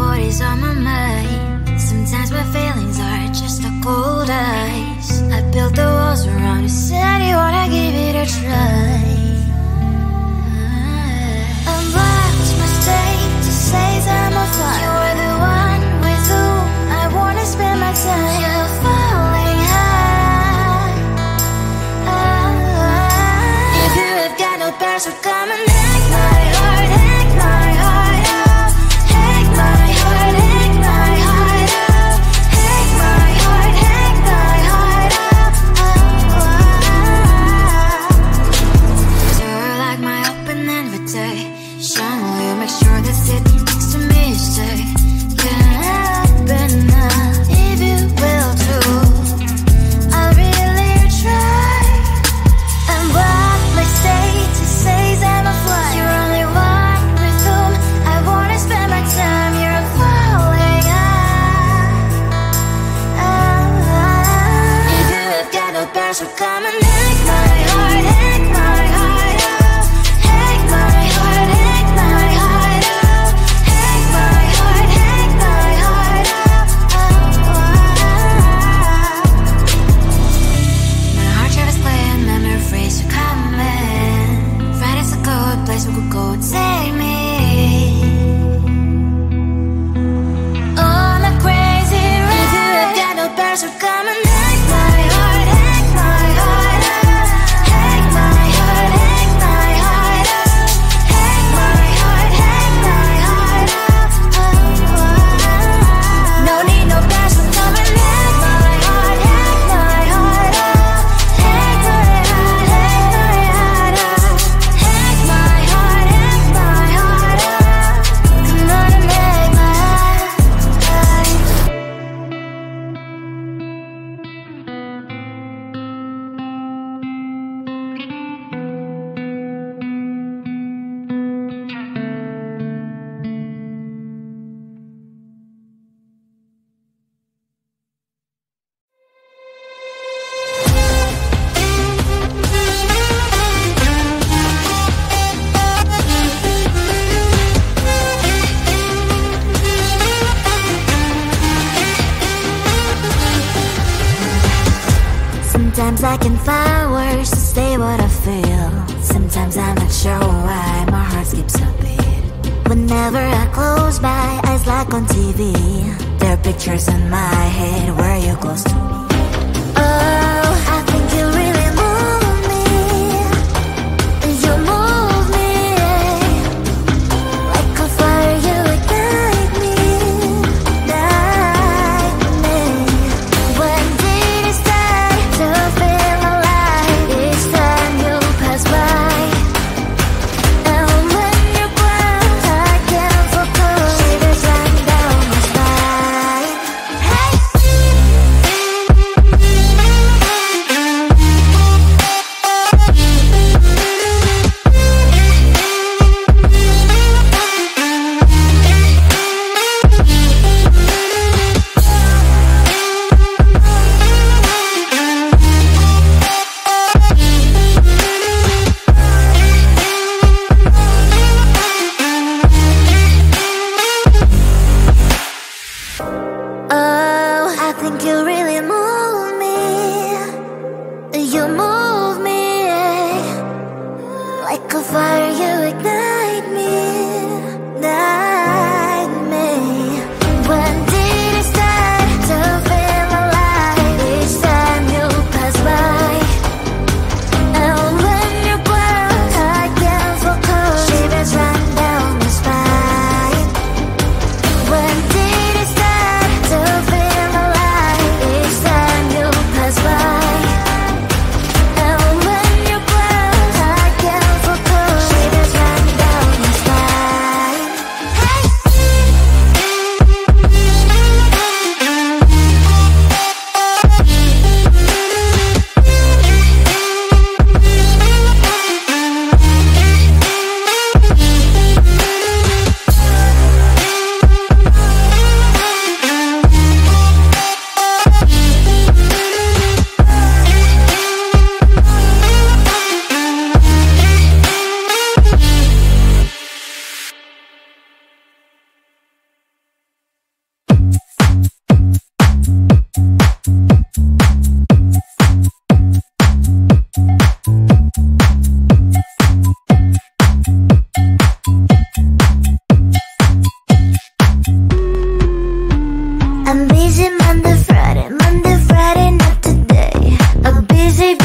what is on my mind. Sometimes my feelings are just a cold ice. I built the walls around you, said you wanna give it a try. And watch my state to say I'm a fire. You're the one with whom I wanna spend my time. You're falling high. If you have got no bears, so come and hack my heart, hack my heart out. Hack my heart, hack my heart out. Hack my heart, hack my heart out. You're like my open invitation. Will you make sure that sitting next to me is safe? Can't open up if you will too. I'll really try. And what my state to say I'm a fly. You're only one with whom I wanna spend my time. You're falling high. If you have got no bears, so come and hack my heart, hack my heart out. Hack my heart, hack my heart out. Hack my heart, hack my heart out. My heart drive is clear, memory freeze, you're coming. Friday's a good place we could go, take me. On a crazy ride. If you have got no bears, so come and hack my heart, hack my heart out. Hack my heart, hack my heart out. Hack my heart, hack my heart out. No need no bears, so come and hack my heart, hack my heart out. Hack my heart, hack my heart out. Hack my heart, hack my heart out. Come on and make my heart. Sometimes I can find words to say what I feel. Sometimes I'm not sure why my heart skips a beat. Whenever I close my eyes like on TV, there are pictures in my head where you're close to me. Oh, I think you really move me. You move me like a fire, you ignite me, ignite me. When did it start to feel alive? Each time you pass by, and when you're gone, I can't focus. Shivers running down my spine. Hey.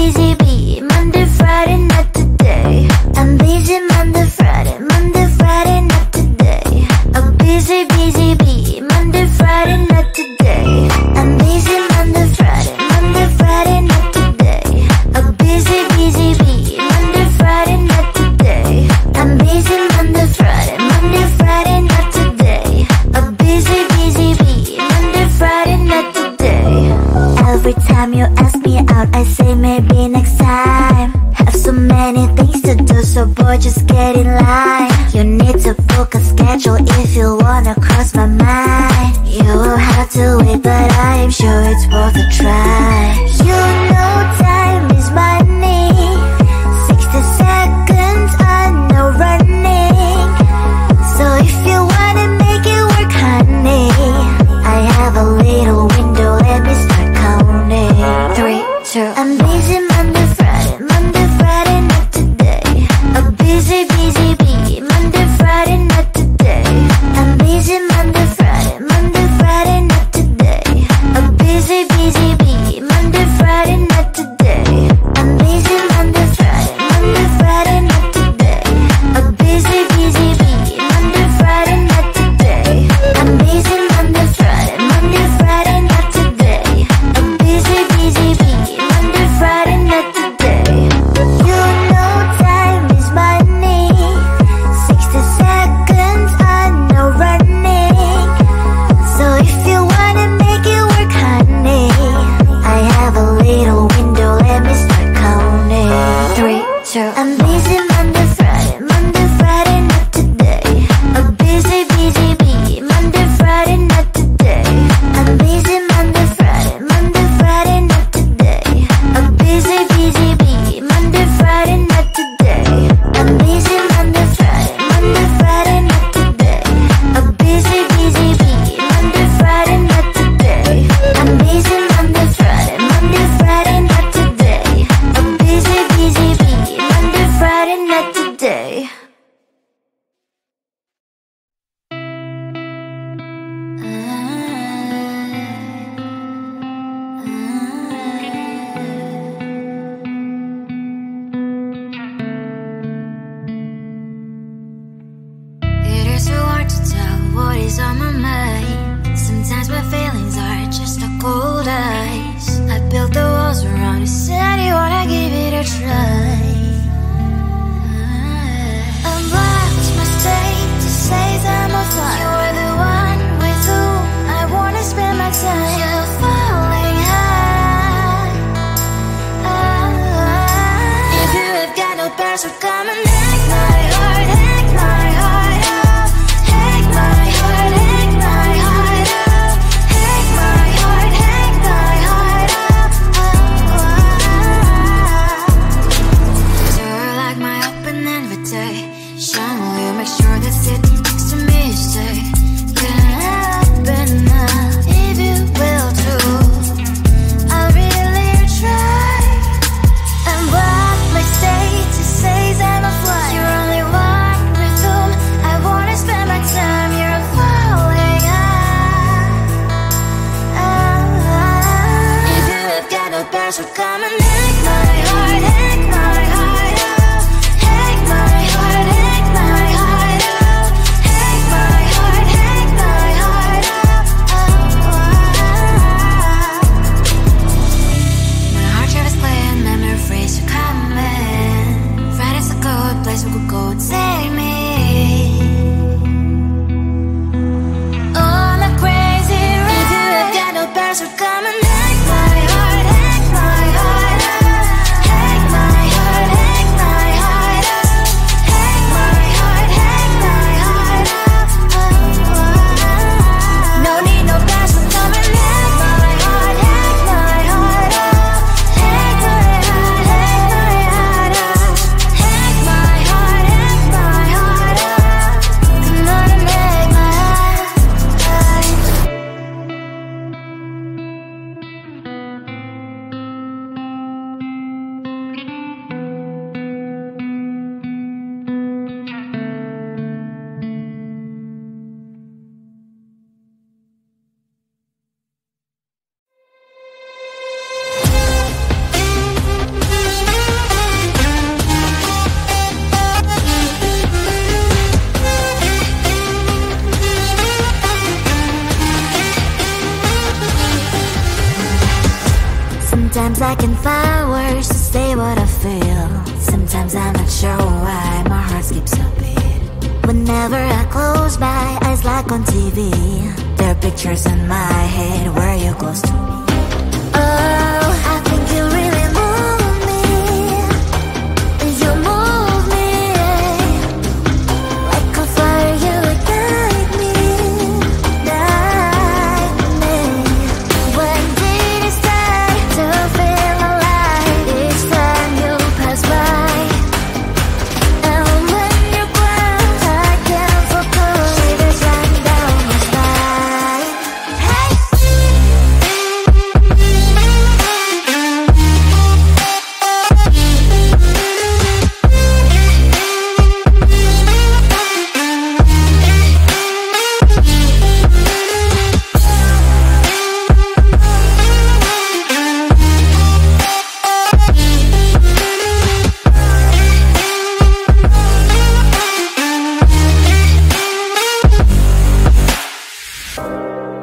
busy bee. Monday, Friday, not today. I'm busy Monday, Friday, not today. A busy bee. Monday, Friday, not today. I'm busy Monday, Friday, not today. A busy bee. Monday, Friday, not today. I'm busy Monday, Friday, not today. A busy bee. Monday, Friday, not today. Every time you ask me out, I say maybe next time. Have so many things to do, so boy, just get in line. You need to book a schedule if you wanna cross my mind. You will have to wait, but I am sure it's worth a try. You know time is money. 60 seconds, I know running. So if you wanna make it work, honey, I have a little window, let me start counting. 3, 2, I'm busy Monday, Friday, not today. A busy bee. Monday, Friday, not today. I'm busy Monday, Friday, not today. A busy bee. Monday, Friday, not today. I'm busy Monday, Friday, not today. A busy bee. Monday, Friday, not today. I'm busy Monday, Friday, not today. A busy bee. Monday, Friday, not today. You know time is money. 60 seconds, I know running. So if you wanna make it work, honey, I have a little window, let me start counting. 3, 2, I'm busy Monday, Friday, not today. A busy bee. Monday, Friday, not today. I'm busy Monday, Friday, not today. A busy bee. Monday, Friday, not today. I'm busy Monday, Friday, not today. A busy bee. Monday, Friday, not today. I'm busy Monday, Friday, not today. A busy bee. Monday, Friday, not today. It is so hard to tell what is on my mind. Sometimes my feelings are just a cold ice. I built the walls around you, said you wanna give it a try. Unblocked my state to say that I'm a fly. You're the one with whom I wanna spend my time. You're falling high. If you have got no password, come and hack my heart, hack my heart up. Hack my heart, hack my heart up. Hack my heart, hack my heart up. You're like my open invitation. Will you make sure that sit next to me stay? Can open up if you will too. I'll really try. And block my state to say that I'm a fly. You're only one with whom I wanna spend my time. You're falling high. If you have got no password, come and hack my heart, hack my heart up. Hack my heart, hack my heart up. Hack my heart, hack my heart up. My heart travels clear and memory freeze, you're coming. Friday's a good place we could go, take me. On a crazy ride. If you have got no password, come and hack my heart, hack my heart Sometimes I can find words to say what I feel. Sometimes I'm not sure why my heart skips a beat. Whenever I close my eyes like on TV, there are pictures in my head where you're close to me. Oh, I think you really move me. You move me like a fire, you ignite me, ignite me. When did it start to feel alive? Each time you pass by, and when you cry, I can't focus. Shivers run down my spine. Hey.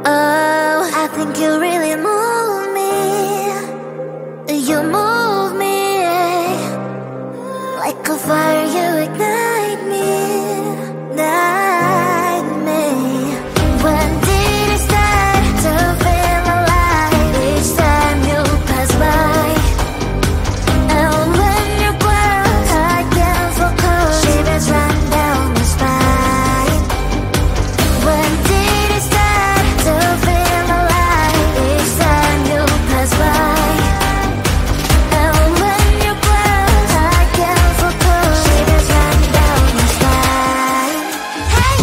Oh, I think you really move me. You move me like a fire, you ignite me, ignite me. When did it start to feel alive? Each time you pass by, and when you cry, I can't focus. Shivers run down my spine. When did it start to feel alive? Each time you pass by, and when you cry, I can't focus. Shivers run down my spine. Hey.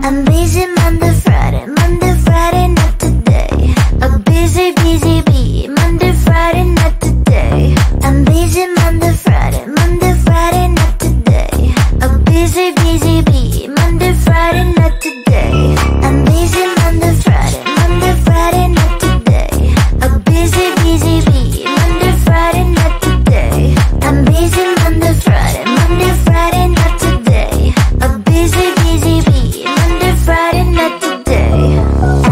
I'm busy Monday, Friday, not today. A busy, busy bee. Monday, Friday, not today. I'm busy Monday, Friday, not today. A busy, busy bee. Monday, Friday, not today. I'm busy Monday, Friday, not today. A busy, busy bee. Monday, Friday, not today. I'm busy Monday, Friday, not today. A busy, busy bee. Monday, Friday, not today.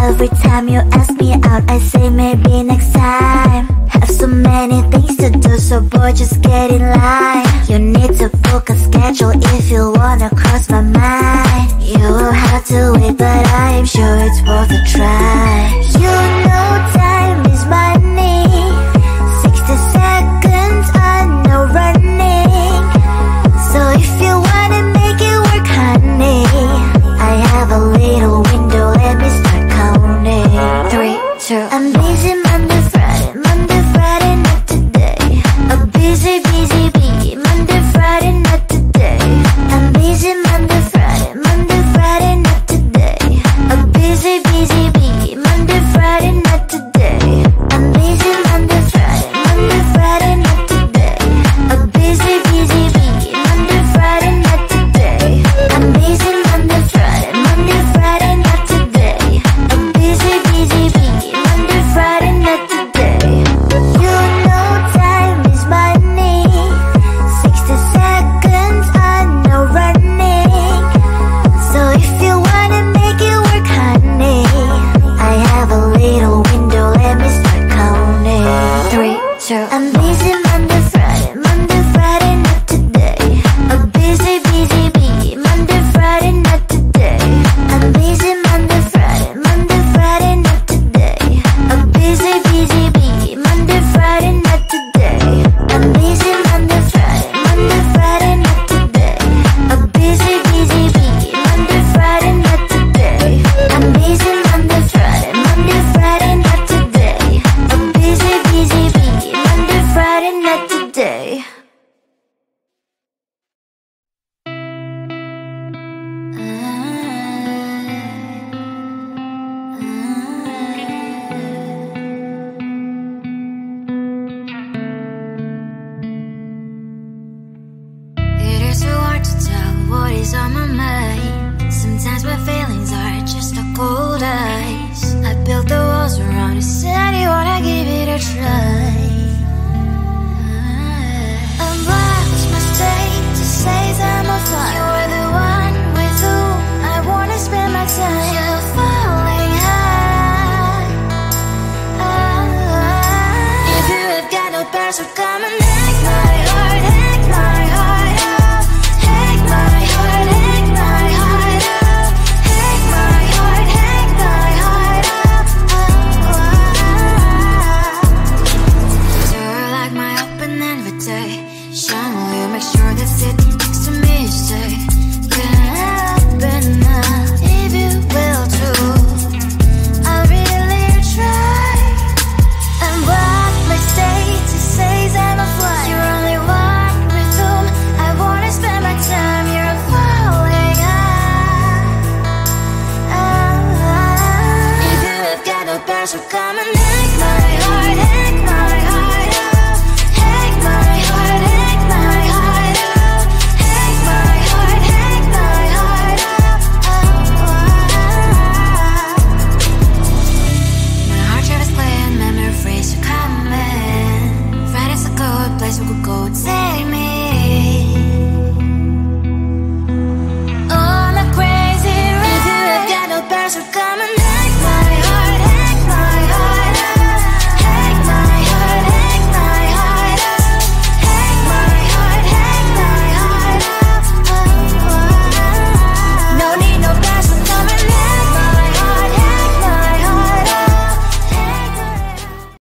Every time you ask me out, I say maybe next time. Have so many things to do, so boy, just get in line. You need to book a schedule if you wanna cross my mind. You will have to wait, but I am sure it's worth a try.